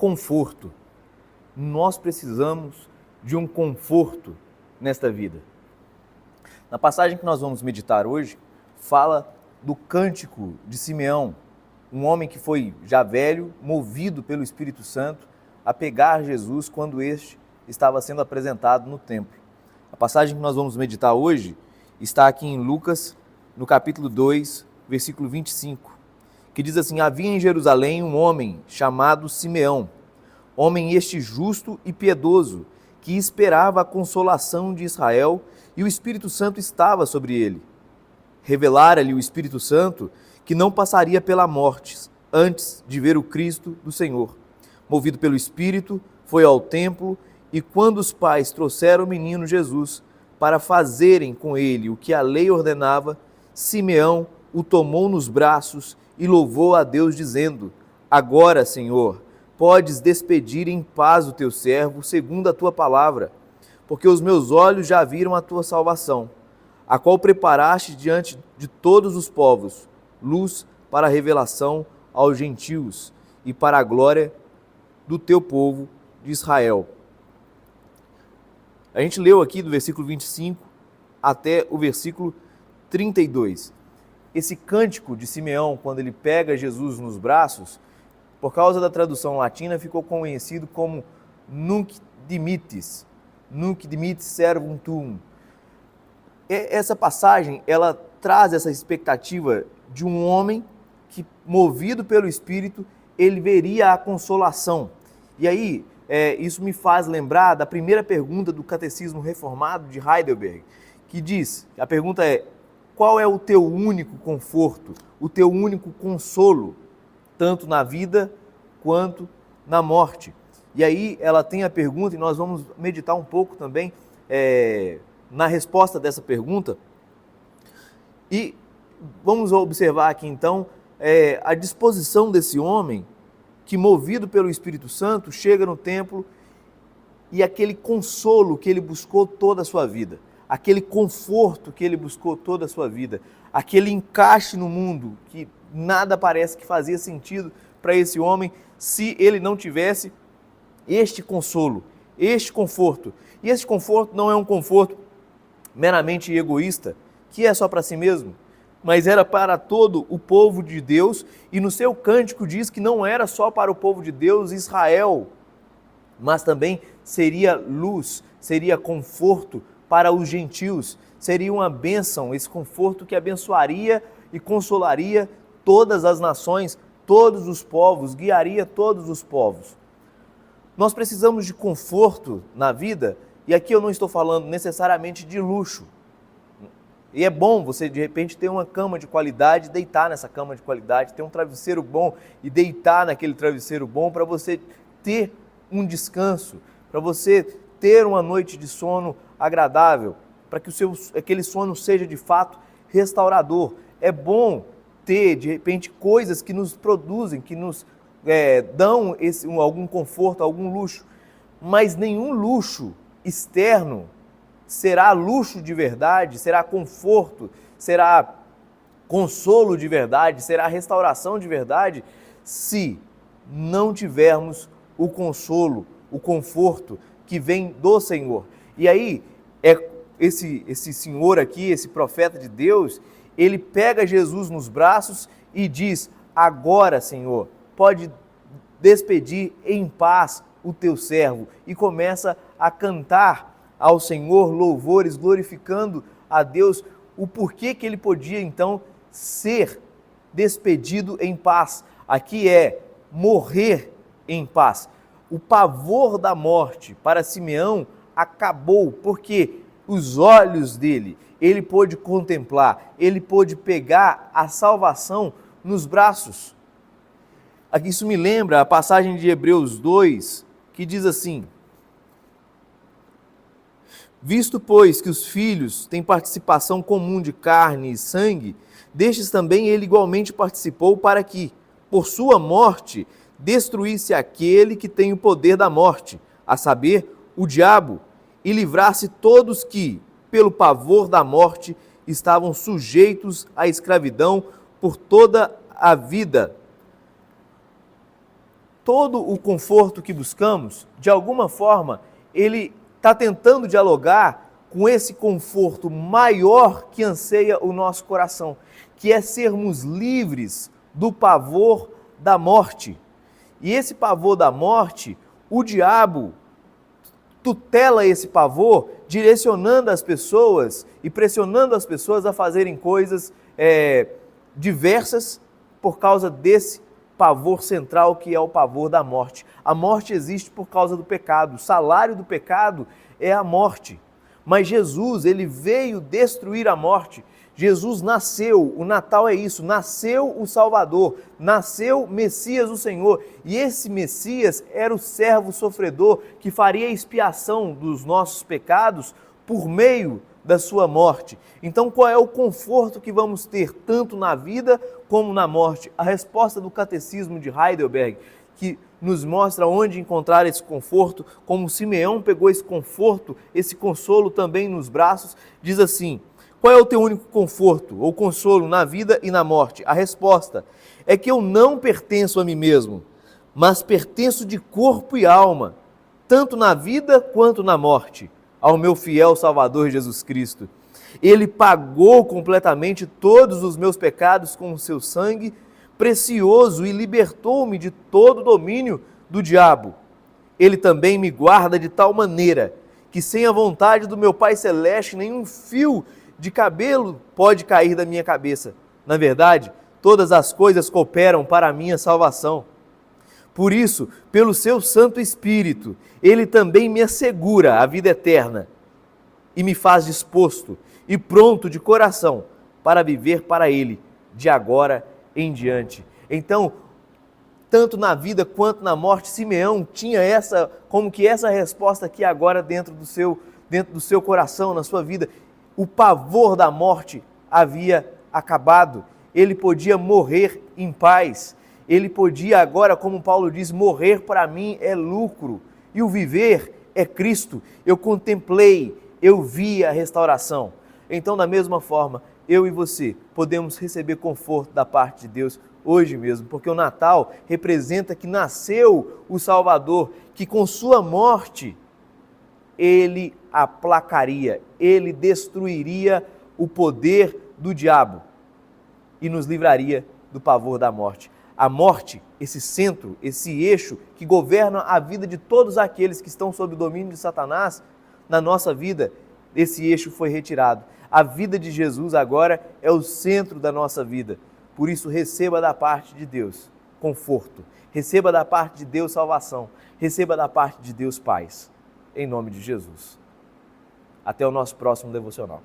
conforto. Nós precisamos de um conforto nesta vida. Na passagem que nós vamos meditar hoje, fala do cântico de Simeão, um homem que foi já velho, movido pelo Espírito Santo, a pegar Jesus quando este estava sendo apresentado no templo. A passagem que nós vamos meditar hoje está aqui em Lucas, no capítulo 2, versículo 25, que diz assim: havia em Jerusalém um homem chamado Simeão, homem este justo e piedoso, que esperava a consolação de Israel, e o Espírito Santo estava sobre ele. Revelara-lhe o Espírito Santo que não passaria pela morte antes de ver o Cristo do Senhor. Movido pelo Espírito, foi ao templo, e quando os pais trouxeram o menino Jesus para fazerem com ele o que a lei ordenava, Simeão o tomou nos braços e louvou a Deus, dizendo: agora, Senhor, podes despedir em paz o teu servo, segundo a tua palavra, porque os meus olhos já viram a tua salvação, a qual preparaste diante de todos os povos, luz para a revelação aos gentios e para a glória do teu povo de Israel. A gente leu aqui do versículo 25 até o versículo 32. Esse cântico de Simeão, quando ele pega Jesus nos braços, por causa da tradução latina, ficou conhecido como Nunc Dimittis servum tuum. Essa passagem, ela traz essa expectativa de um homem que, movido pelo Espírito, ele veria a consolação. E aí, isso me faz lembrar da primeira pergunta do Catecismo Reformado de Heidelberg, que diz, a pergunta é: qual é o teu único conforto, o teu único consolo, tanto na vida quanto na morte? E aí ela tem a pergunta, e nós vamos meditar um pouco também na resposta dessa pergunta. E vamos observar aqui então a disposição desse homem que, movido pelo Espírito Santo, chega no templo, e aquele consolo que ele buscou toda a sua vida, aquele conforto que ele buscou toda a sua vida, aquele encaixe no mundo que nada parece que fazia sentido para esse homem se ele não tivesse este consolo, este conforto. E esse conforto não é um conforto meramente egoísta, que é só para si mesmo, mas era para todo o povo de Deus, e no seu cântico diz que não era só para o povo de Deus, Israel, mas também seria luz, seria conforto para os gentios, seria uma bênção, esse conforto que abençoaria e consolaria todas as nações, todos os povos, guiaria todos os povos. Nós precisamos de conforto na vida, e aqui eu não estou falando necessariamente de luxo. E é bom você, de repente, ter uma cama de qualidade, deitar nessa cama de qualidade, ter um travesseiro bom e deitar naquele travesseiro bom para você ter um descanso, para você ter uma noite de sono agradável, para que aquele sono seja de fato restaurador. É bom ter, de repente, coisas que nos produzem, que nos dão algum conforto, algum luxo, mas nenhum luxo externo será luxo de verdade, será conforto, será consolo de verdade, será restauração de verdade, se não tivermos o consolo, o conforto que vem do Senhor. E aí, esse senhor aqui, esse profeta de Deus, ele pega Jesus nos braços e diz: agora, Senhor, pode despedir em paz o teu servo. E começa a cantar ao Senhor louvores, glorificando a Deus, o porquê que ele podia então ser despedido em paz. Aqui é morrer em paz. O pavor da morte para Simeão acabou, porque os olhos dele, ele pôde contemplar, ele pôde pegar a salvação nos braços. Aqui isso me lembra a passagem de Hebreus 2, que diz assim: visto, pois, que os filhos têm participação comum de carne e sangue, destes também ele igualmente participou, para que, por sua morte, destruísse aquele que tem o poder da morte, a saber, o diabo, e livrasse todos que, pelo pavor da morte, estavam sujeitos à escravidão por toda a vida. todo o conforto que buscamos, de alguma forma, ele está tentando dialogar com esse conforto maior que anseia o nosso coração, que é sermos livres do pavor da morte. E esse pavor da morte, o diabo tutela esse pavor, direcionando as pessoas e pressionando as pessoas a fazerem coisas diversas por causa desse pavor central que é o pavor da morte. A morte existe por causa do pecado, o salário do pecado é a morte. Mas Jesus, ele veio destruir a morte. Jesus nasceu, o Natal é isso, nasceu o Salvador, nasceu Messias o Senhor, e esse Messias era o servo sofredor que faria a expiação dos nossos pecados por meio da sua morte. Então, qual é o conforto que vamos ter tanto na vida como na morte? A resposta do Catecismo de Heidelberg, que nos mostra onde encontrar esse conforto, como Simeão pegou esse conforto, esse consolo também nos braços, diz assim: qual é o teu único conforto ou consolo na vida e na morte? A resposta é que eu não pertenço a mim mesmo, mas pertenço de corpo e alma, tanto na vida quanto na morte, ao meu fiel Salvador Jesus Cristo. Ele pagou completamente todos os meus pecados com o seu sangue precioso e libertou-me de todo o domínio do diabo. Ele também me guarda de tal maneira que sem a vontade do meu Pai Celeste nenhum fio de cabelo pode cair da minha cabeça. Na verdade, todas as coisas cooperam para a minha salvação. Por isso, pelo seu Santo Espírito, ele também me assegura a vida eterna e me faz disposto e pronto de coração para viver para ele de agora em diante. Então, tanto na vida quanto na morte, Simeão tinha essa resposta aqui agora dentro do seu coração, na sua vida. O pavor da morte havia acabado. Ele podia morrer em paz. Ele podia agora, como Paulo diz, morrer para mim é lucro e o viver é Cristo. Eu contemplei, eu vi a restauração. Então, da mesma forma, eu e você podemos receber conforto da parte de Deus hoje mesmo, porque o Natal representa que nasceu o Salvador, que com sua morte ele aplacaria, ele destruiria o poder do diabo e nos livraria do pavor da morte. A morte, esse centro, esse eixo que governa a vida de todos aqueles que estão sob o domínio de Satanás, na nossa vida, esse eixo foi retirado. A vida de Jesus agora é o centro da nossa vida. Por isso, receba da parte de Deus conforto, receba da parte de Deus salvação, receba da parte de Deus paz. Em nome de Jesus. Até o nosso próximo devocional.